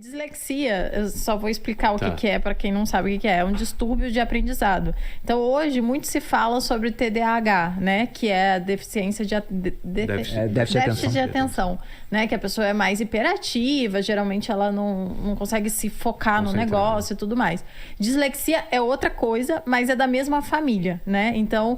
Dislexia, eu só vou explicar o que é para quem não sabe o que é. É um distúrbio de aprendizado. Então, hoje, muito se fala sobre TDAH, né? Que é a deficiência de déficit de atenção, né? Que a pessoa é mais hiperativa, geralmente ela não consegue se focar no negócio e tudo mais. Dislexia é outra coisa, mas é da mesma família, né? Então,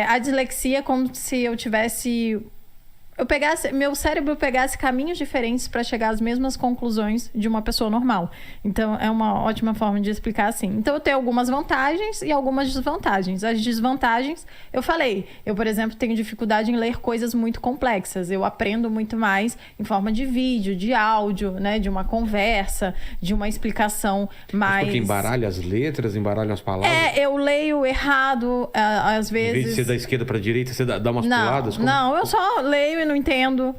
a dislexia é como se eu tivesse... meu cérebro pegasse caminhos diferentes para chegar às mesmas conclusões de uma pessoa normal. Então, é uma ótima forma de explicar assim. Então, eu tenho algumas vantagens e algumas desvantagens. As desvantagens, eu falei. Eu, por exemplo, tenho dificuldade em ler coisas muito complexas. Eu aprendo muito mais em forma de vídeo, de áudio, né? De uma conversa, de uma explicação mais... Porque embaralha as letras, embaralha as palavras? Eu leio errado, às vezes... Em vez de ser da esquerda para a direita, você dá umas puladas? Não, eu só leio e não entendo.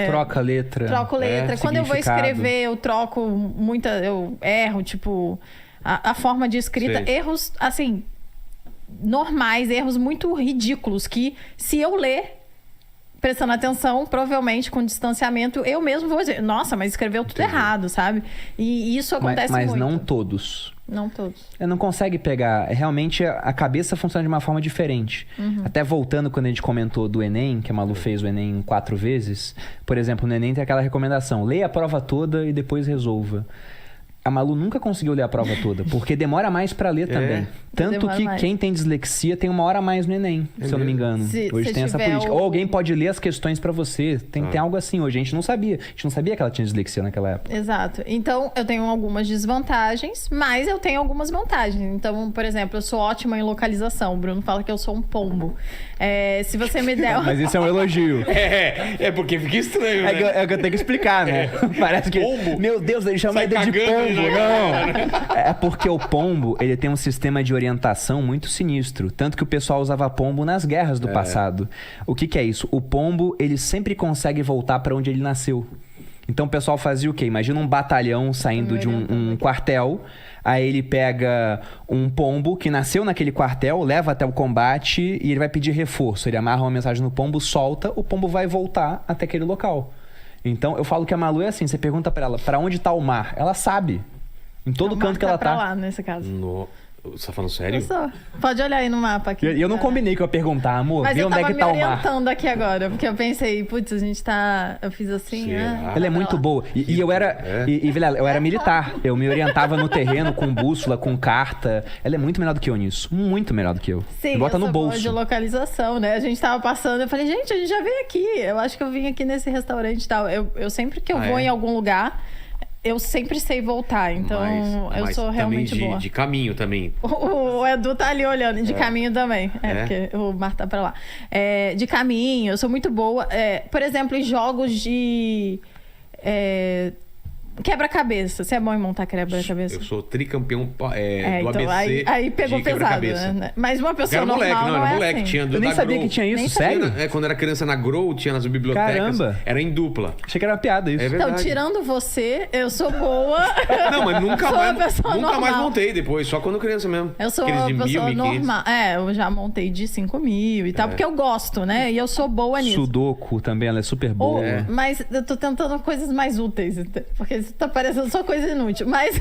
Troca letra. Troco letra. Quando eu vou escrever, eu troco eu erro, tipo, a forma de escrita. Sei. Erros, assim, normais, erros muito ridículos, que se eu ler, prestando atenção, provavelmente com distanciamento, eu mesmo vou dizer, nossa, mas escreveu tudo errado, sabe? E isso acontece muito. Mas não todos. Não todos. Não consegue pegar. Realmente, a cabeça funciona de uma forma diferente. Até voltando quando a gente comentou do Enem, que a Malu fez o Enem 4 vezes. Por exemplo, no Enem tem aquela recomendação. Leia a prova toda e depois resolva. A Malu nunca conseguiu ler a prova toda, porque demora mais pra ler também. Tanto que quem tem dislexia tem 1 hora a mais no Enem, se eu não me engano. Hoje tem essa política. Ou alguém pode ler as questões pra você. Tem algo assim hoje. A gente não sabia. A gente não sabia que ela tinha dislexia naquela época. Exato. Então, eu tenho algumas desvantagens, mas eu tenho algumas vantagens. Então, por exemplo, eu sou ótima em localização. O Bruno fala que eu sou um pombo. Se você me der... Mas isso é um elogio. Porque fica estranho, né? É que eu tenho que explicar, né? Parece que... Pombo? Meu Deus, ele chama ele de pombo. Não. É porque o pombo, ele tem um sistema de orientação muito sinistro. Tanto que o pessoal usava pombo nas guerras do passado. O que é isso? O pombo, ele sempre consegue voltar para onde ele nasceu. Então o pessoal fazia o quê? Imagina um batalhão saindo de um quartel. Aí ele pega um pombo que nasceu naquele quartel, leva até o combate e ele vai pedir reforço. Ele amarra uma mensagem no pombo, solta, o pombo vai voltar até aquele local. Então, eu falo que a Malu é assim, você pergunta pra ela, pra onde tá o mar? Ela sabe. Em todo canto que ela tá. Pra lá, nesse caso. Você tá falando sério? Eu sou. Pode olhar aí no mapa aqui. E eu não combinei que eu ia perguntar, amor, vê onde é que tá o mar. Mas eu tava me orientando aqui agora, porque eu pensei, putz, a gente tá... Eu fiz assim, Ela é muito boa. E eu era... Vilela, eu era militar. Eu me orientava no terreno com bússola, com carta. Ela é muito melhor do que eu nisso. Muito melhor do que eu. Sim, bota no bolso. Boa de localização, né? A gente tava passando, eu falei, gente, a gente já veio aqui. Eu acho que eu vim aqui nesse restaurante e tal. Eu sempre que eu vou em algum lugar... Eu sempre sei voltar, então eu sou realmente boa. De caminho também. O Edu tá ali olhando, de caminho também. Porque o Mar tá pra lá. De caminho, eu sou muito boa. Por exemplo, em jogos de... quebra-cabeça. Você é bom em montar quebra-cabeça? Eu sou tricampeão do então, ABC. Aí pegou pesado, né? Mas uma pessoa normal moleque, não era é moleque. assim. Tinha eu nem sabia que tinha isso, sério? Quando era criança na Grow, tinha nas bibliotecas. Caramba. Era em dupla. Achei que era uma piada isso. É verdade. Então, tirando você, eu sou boa. Não, mas nunca mais normal. montei depois, só quando criança mesmo. Eu sou aqueles uma de pessoa 1.000, normal. Eu já montei de 5.000 e tal, porque eu gosto, né? E eu sou boa nisso. Sudoku também, ela é super boa. Mas eu tô tentando coisas mais úteis, porque isso tá parecendo só coisa inútil. Mas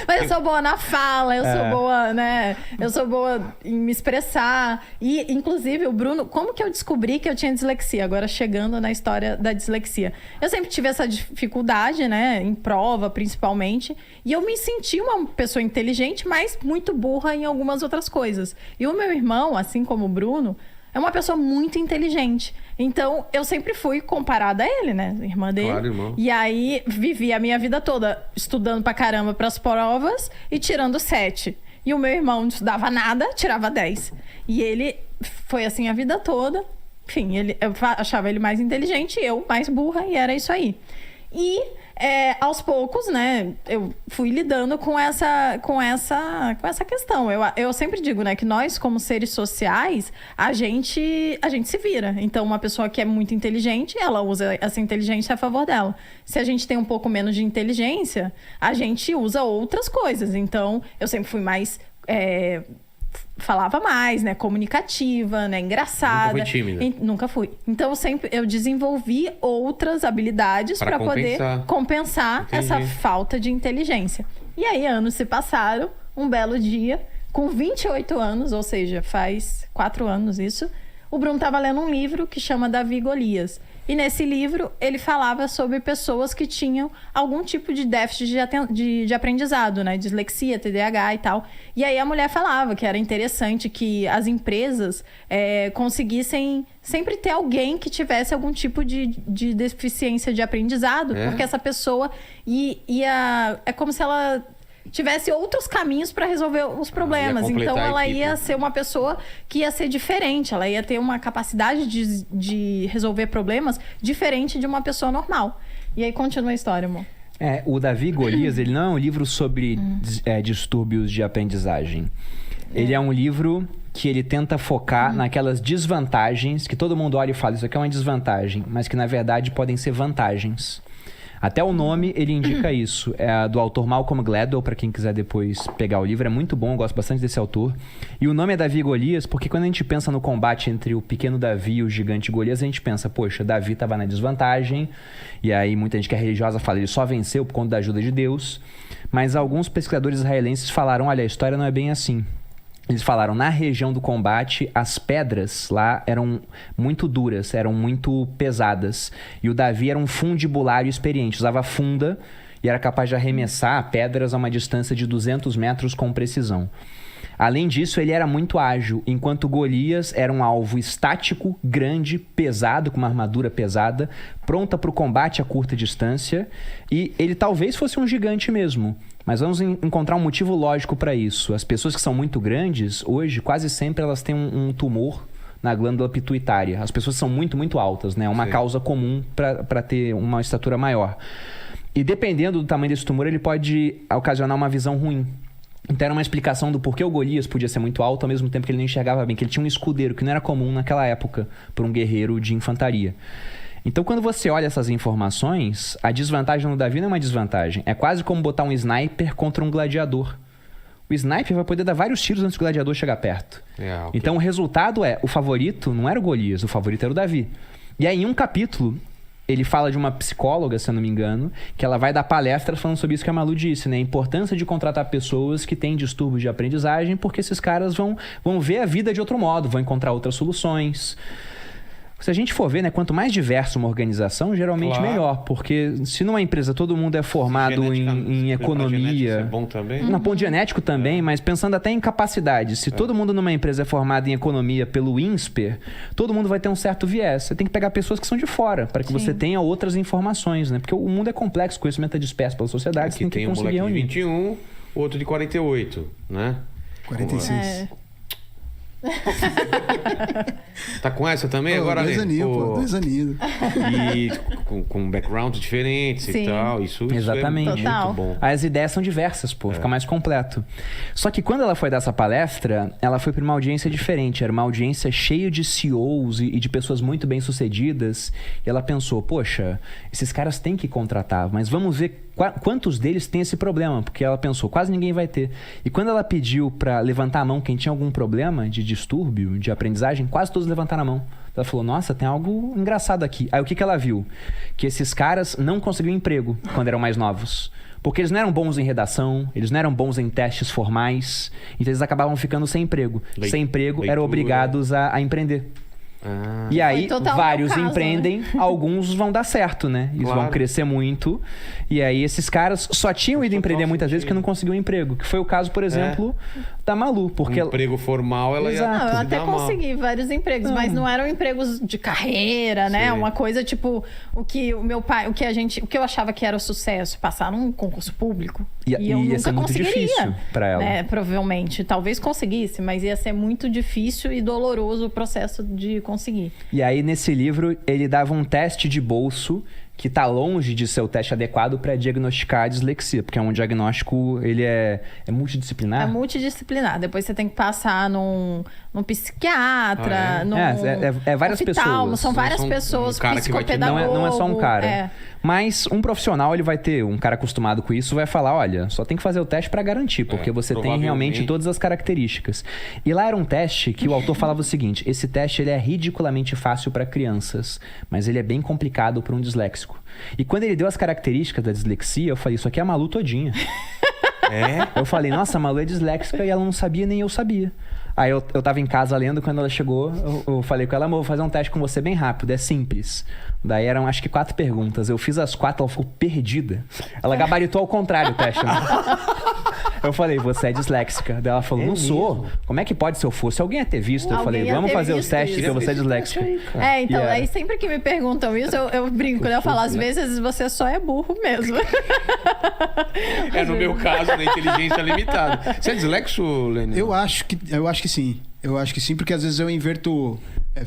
mas eu sou boa na fala, eu sou boa, né? Eu sou boa em me expressar. E, inclusive, o Bruno, como que eu descobri que eu tinha dislexia? Agora, chegando na história da dislexia. Eu sempre tive essa dificuldade, né? Em prova, principalmente. E eu me senti uma pessoa inteligente, mas muito burra em algumas outras coisas. E o meu irmão, assim como o Bruno, é uma pessoa muito inteligente. Então, eu sempre fui comparada a ele, né? Irmã dele. Claro, irmão. E aí, vivi a minha vida toda estudando pra caramba pras provas e tirando 7. E o meu irmão não estudava nada, tirava 10. E ele foi assim a vida toda. Enfim, eu achava ele mais inteligente, eu mais burra, e era isso aí. E... aos poucos, né, eu fui lidando com essa questão. Eu sempre digo, né, que nós, como seres sociais, a gente se vira. Então, uma pessoa que é muito inteligente, ela usa essa inteligência a favor dela. Se a gente tem um pouco menos de inteligência, a gente usa outras coisas. Então, eu sempre fui mais falava mais, né? Comunicativa, né? Engraçada. Nunca foi tímida? Nunca fui. Então, eu desenvolvi outras habilidades para poder compensar essa falta de inteligência. E aí, anos se passaram, um belo dia, com 28 anos, ou seja, faz 4 anos isso, o Bruno estava lendo um livro que chama Davi e Golias. E nesse livro, ele falava sobre pessoas que tinham algum tipo de déficit de aprendizado, né? Dislexia, TDAH e tal. E aí a mulher falava que era interessante que as empresas conseguissem sempre ter alguém que tivesse algum tipo de deficiência de aprendizado. Porque essa pessoa ia... É como se ela tivesse outros caminhos para resolver os problemas. Então, ela ia ser uma pessoa que ia ser diferente. Ela ia ter uma capacidade de resolver problemas diferente de uma pessoa normal. E aí, continua a história, amor. O Davi e Golias, ele não é um livro sobre distúrbios de aprendizagem. Ele é um livro que ele tenta focar naquelas desvantagens que todo mundo olha e fala, isso aqui é uma desvantagem, mas que, na verdade, podem ser vantagens. Até o nome, ele indica isso. É do autor Malcolm Gladwell, para quem quiser depois pegar o livro. É muito bom, eu gosto bastante desse autor. E o nome é Davi e Golias, porque quando a gente pensa no combate entre o pequeno Davi e o gigante Golias, a gente pensa, poxa, Davi estava na desvantagem. E aí muita gente que é religiosa fala, ele só venceu por conta da ajuda de Deus. Mas alguns pesquisadores israelenses falaram, olha, a história não é bem assim. Eles falaram, na região do combate, as pedras lá eram muito duras, eram muito pesadas. E o Davi era um fundibulário experiente, usava funda e era capaz de arremessar pedras a uma distância de 200 metros com precisão. Além disso, ele era muito ágil, enquanto Golias era um alvo estático, grande, pesado, com uma armadura pesada, pronta para o combate a curta distância. E ele talvez fosse um gigante mesmo. Mas vamos encontrar um motivo lógico para isso. As pessoas que são muito grandes, hoje, quase sempre elas têm um tumor na glândula pituitária. As pessoas são muito, muito altas, né? É uma causa comum para ter uma estatura maior. E dependendo do tamanho desse tumor, ele pode ocasionar uma visão ruim. Então era uma explicação do porquê o Golias podia ser muito alto, ao mesmo tempo que ele não enxergava bem, que ele tinha um escudeiro, que não era comum naquela época para um guerreiro de infantaria. Então, quando você olha essas informações, a desvantagem no Davi não é uma desvantagem. É quase como botar um sniper contra um gladiador. O sniper vai poder dar vários tiros antes do gladiador chegar perto. Então, o resultado o favorito não era o Golias, o favorito era o Davi. E aí, em um capítulo, ele fala de uma psicóloga, se eu não me engano, que ela vai dar palestras falando sobre isso que a Malu disse, né? A importância de contratar pessoas que têm distúrbios de aprendizagem, porque esses caras vão ver a vida de outro modo, vão encontrar outras soluções. Se a gente for ver, né, quanto mais diversa uma organização, geralmente melhor. Porque se numa empresa todo mundo é formado em economia... É bom também? No ponto genético também, mas pensando até em capacidade. Se todo mundo numa empresa é formado em economia pelo INSPER, todo mundo vai ter um certo viés. Você tem que pegar pessoas que são de fora, para que você tenha outras informações, né? Porque o mundo é complexo, o conhecimento é disperso pela sociedade, você tem que conseguir reunir. Um de 21, outro de 48, né? 46. Tá com essa também agora, né? 2 aninhos. E com backgrounds diferentes e tal. Isso exatamente. É muito bom. As ideias são diversas, fica mais completo. Só que quando ela foi dar essa palestra, ela foi para uma audiência diferente. Era uma audiência cheia de CEOs e de pessoas muito bem-sucedidas. E ela pensou, poxa, esses caras têm que contratar, mas vamos ver quantos deles têm esse problema, porque ela pensou, quase ninguém vai ter. E quando ela pediu para levantar a mão quem tinha algum problema de distúrbio, de aprendizagem, quase todos levantaram a mão. Ela falou, nossa, tem algo engraçado aqui. Aí o que ela viu? Que esses caras não conseguiam emprego quando eram mais novos. Porque eles não eram bons em redação, eles não eram bons em testes formais, então eles acabavam ficando sem emprego. Sem emprego, eram obrigados a empreender. E aí, vários empreendem, alguns vão dar certo, né? Eles vão crescer muito. E aí, esses caras só tinham ido empreender muitas vezes porque não conseguiam emprego. Que foi o caso, por exemplo, da Malu. Porque emprego formal, ela ia... Não, eu até consegui vários empregos, mas não eram empregos de carreira, né? Uma coisa tipo, o que o meu pai, o que eu achava que era o sucesso, passar num concurso público. E eu ia nunca ser muito difícil pra ela. Né? Provavelmente. Talvez conseguisse, mas ia ser muito difícil e doloroso o processo de conseguir. E aí, nesse livro, ele dava um teste de bolso que está longe de ser o teste adequado para diagnosticar a dislexia, porque é um diagnóstico, ele é multidisciplinar. É multidisciplinar. Depois você tem que passar num psiquiatra, num várias pessoas. São várias pessoas, psicopedagogo. Não é só um cara. Mas um profissional, ele vai ter, um cara acostumado com isso, vai falar, olha, só tem que fazer o teste para garantir, porque você tem realmente todas as características. E lá era um teste que o autor falava o seguinte, esse teste ele é ridiculamente fácil para crianças, mas ele é bem complicado para um disléxico. E quando ele deu as características da dislexia, eu falei, isso aqui é a Malu todinha. Eu falei, nossa, a Malu é disléxica e ela não sabia, nem eu sabia. Aí eu tava em casa lendo, quando ela chegou, eu falei com ela, amor, vou fazer um teste com você bem rápido, é simples. Daí eram acho que 4 perguntas. Eu fiz as 4, ela ficou perdida. Ela gabaritou ao contrário o teste. Né? Eu falei, você é disléxica. Daí ela falou, não sou. Como é que pode se eu fosse? Alguém ia ter visto. Eu falei, vamos fazer os testes que você é disléxica. Então, aí sempre que me perguntam isso, eu brinco, né? Eu falo, às vezes você só é burro mesmo. No meu caso, na inteligência limitada. Você é dislexo, Lênin? Eu acho que sim. Eu acho que sim, porque às vezes eu inverto,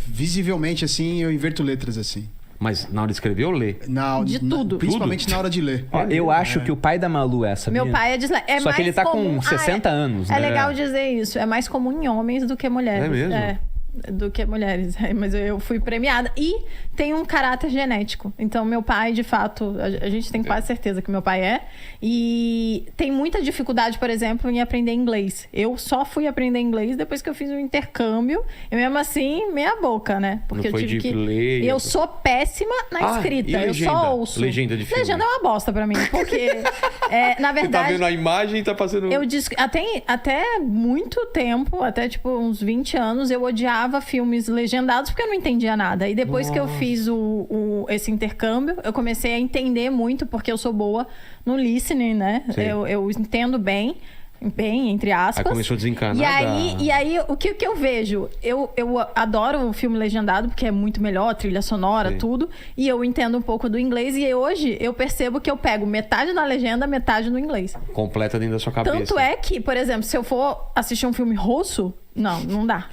visivelmente assim, eu inverto letras assim. Mas na hora de escrever ou ler? De tudo. Principalmente na hora de ler. Eu acho que o pai da Malu é, sabia? Meu pai é disléxico. Só que ele tá com 60 anos, né? É legal dizer isso. É mais comum em homens do que mulheres. É mesmo? Do que mulheres. Mas eu fui premiada. E tem um caráter genético. Então, meu pai, de fato, a gente tem quase certeza que meu pai é. E tem muita dificuldade, por exemplo, em aprender inglês. Eu só fui aprender inglês depois que eu fiz um intercâmbio. E mesmo assim, meia boca, né? Porque não eu tive que ler. Eu sou péssima na escrita. E legenda? Eu só ouço. Legenda de filme. Legenda é uma bosta pra mim. Porque, na verdade... Você tá vendo a imagem e tá fazendo... Até muito tempo, até tipo uns 20 anos, eu odiava filmes legendados porque eu não entendia nada. E depois que eu fiz esse intercâmbio, eu comecei a entender muito, porque eu sou boa no listening, né? Eu entendo bem, entre aspas. Aí começou a desencanar. E aí o que eu vejo? Eu adoro o filme legendado, porque é muito melhor, trilha sonora, tudo. E eu entendo um pouco do inglês. E hoje eu percebo que eu pego metade na legenda, metade no inglês. Completa dentro da sua cabeça. Tanto é que, por exemplo, se eu for assistir um filme russo, não dá.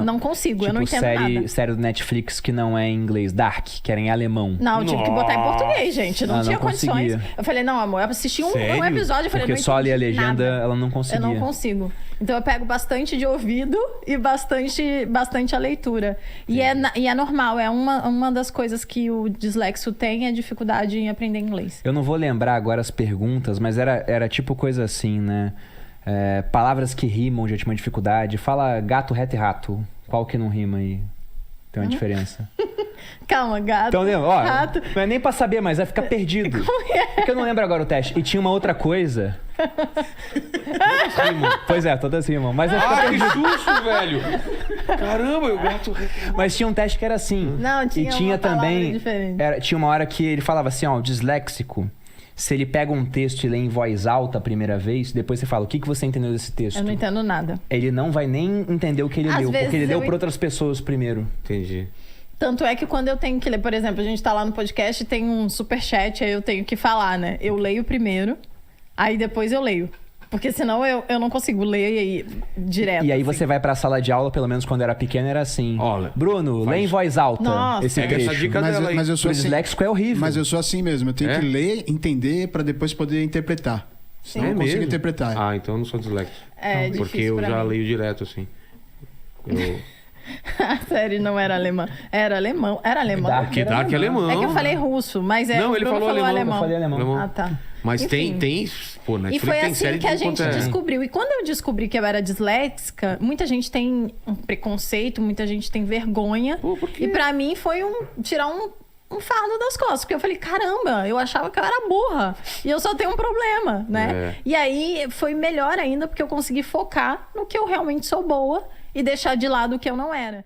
Não consigo, tipo, eu não entendo nada. Série do Netflix que não é em inglês, Dark, que era em alemão. Não, eu tive que botar em português, gente. Não tinha condições. Conseguia. Eu falei, não, amor, eu assisti um episódio. Eu falei, porque não só ali a legenda, nada. ela não conseguia. Eu não consigo. Então eu pego bastante de ouvido e bastante a leitura. E é normal, é uma das coisas que o dislexo tem, é dificuldade em aprender inglês. Eu não vou lembrar agora as perguntas, mas era tipo coisa assim, né? Palavras que rimam já tinha uma dificuldade. Fala gato, reto e rato. Qual que não rima aí? Tem uma diferença. Calma, gato. Então, rato. Não é nem pra saber, mas vai ficar perdido. Como é? Porque eu não lembro agora o teste. E tinha uma outra coisa. Todas rimam. Pois é, todas rimam. Mas vai ficar que susto, velho! Caramba, o gato... Mas tinha um teste que era assim. Não, tinha uma também diferente. Tinha uma hora que ele falava assim, ó, o disléxico. Se ele pega um texto e lê em voz alta a primeira vez, depois você fala, o que você entendeu desse texto? Eu não entendo nada. Ele não vai nem entender o que ele leu, porque ele leu para outras pessoas primeiro. Entendi. Tanto é que quando eu tenho que ler, por exemplo, a gente tá lá no podcast e tem um superchat, aí eu tenho que falar, né? Eu leio primeiro, aí depois eu leio. Porque senão eu não consigo ler aí direto. E aí assim. você vai pra sala de aula, pelo menos quando era pequeno, era assim. Olha, Bruno, lê em voz alta. Nossa. Esse trecho. Essa dica dela aí. Mas eu sou O assim, disléxico é horrível. Mas eu sou assim mesmo. Eu tenho que ler, entender, pra depois poder interpretar. Senão eu não consigo interpretar. Ah, então eu não sou disléxico. É difícil porque eu pra já mim. leio direto, assim. A série não era alemã. Era alemão. Era alemão. Porque Dark é alemão. É que eu falei russo, mas Não, ele falou alemão. Eu falei alemão. Ah, tá. Mas Enfim. tem... Pô, E Netflix foi tem assim série que a de gente conteúdo. descobriu. E quando eu descobri que eu era disléxica, muita gente tem um preconceito, muita gente tem vergonha. Pô, por quê? E pra mim foi tirar um fardo das costas. Porque eu falei, caramba, eu achava que eu era burra. E eu só tenho um problema, né? E aí foi melhor ainda, porque eu consegui focar no que eu realmente sou boa e deixar de lado o que eu não era.